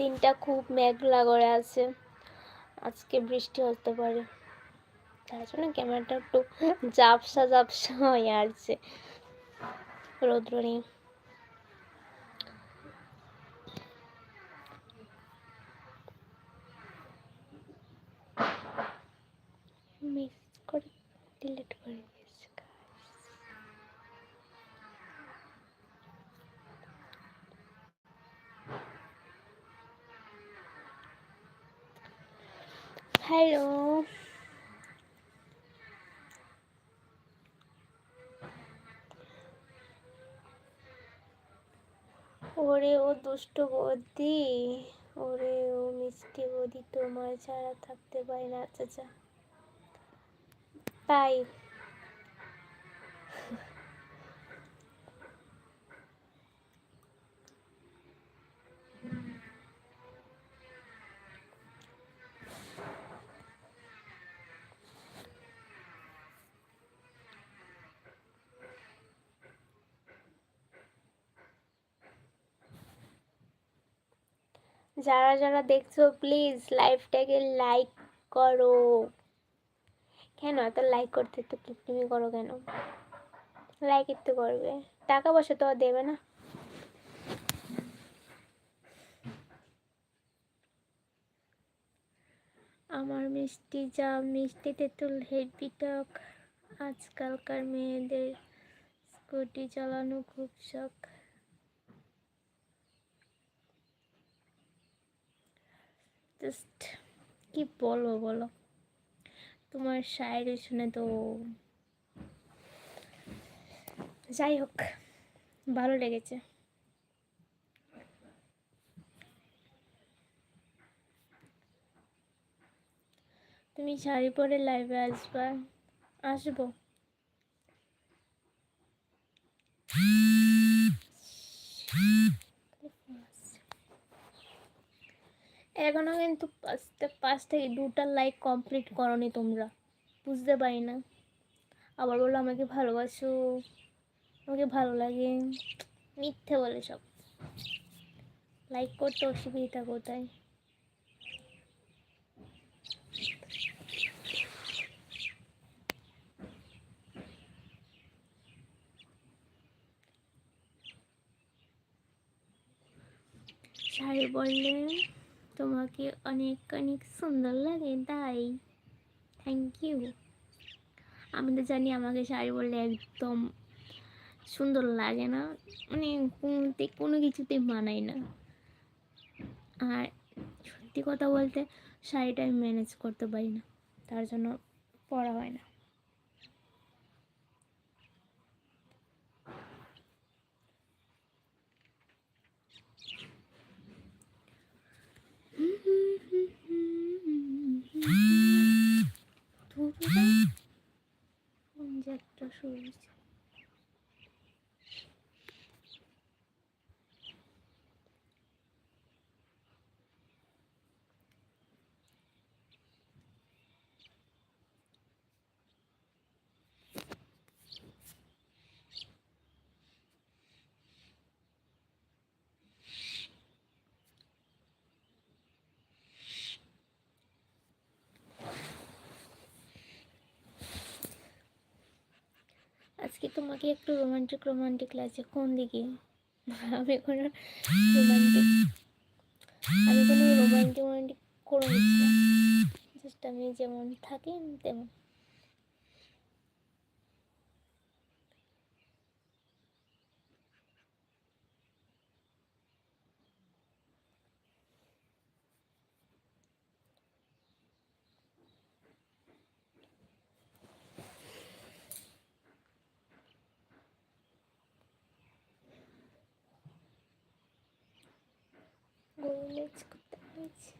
দিনটা খুব মেঘলা করে আছে, আজকে বৃষ্টি হতে পারে, তার জন্য ক্যামেরাটা একটু ঝাপসা ঝাপসা হয়ে আসছে রৌদ্র নেই। মিস করে ডিলিট করে দিয়েছে। হ্যালো, ওরে ও দুষ্ট বৌদি, ওরে ও মিষ্টি বৌদি, তোমার ছাড়া থাকতে পারি না। আচ্ছা আচ্ছা, তাই যারা যারা দেখছো প্লিজ লাইভটাকে লাইক করো। কেন এত লাইক করতে তো তুমি করো কেন? লাইক একটু করবে, টাকা পয়সা তো আর দেবে না। আমার মিষ্টি জাম, মিষ্টি তেঁতুল হেভি টক। আজকালকার মেয়েদের স্কুটি চালানো খুব শখ। জাস্ট কি বলবো বলো, তোমার শায়েরি শুনে তো যাই হোক ভালো লেগেছে। তুমি শাড়ি পরে লাইভে আসবা? আসবো। এখনো কিন্তু পাঁচ থেকে দুটা লাইক কমপ্লিট করনি তোমরা, বুঝতে পারি না। আবার বলো আমাকে ভালোবাসো, আমাকে ভালো লাগে, মিথ্যে বলে সব। লাইক করতে অসুবিধা কোথায়? শাড়ি পরলে তোমাকে অনেক অনেক সুন্দর লাগে, তাই থ্যাংক ইউ। আমি তো জানি আমাকে শাড়ি পরলে একদম সুন্দর লাগে না, মানে কোনো কিছুতে মানায় না। আর সত্যি কথা বলতে শাড়িটা আমি ম্যানেজ করতে পারি না, তার জন্য পরা হয় না। একটা শুরু হয়েছে। আজকে তোমাকে একটু রোমান্টিক রোমান্টিক লাগছে, কোন দিকে? আমি কোনো রোমান্টিক রোমান্টিক করে নিচ্ছি, জাস্ট আমি যেমন থাকি তেমন। গরু লেজ করতে পেরেছি।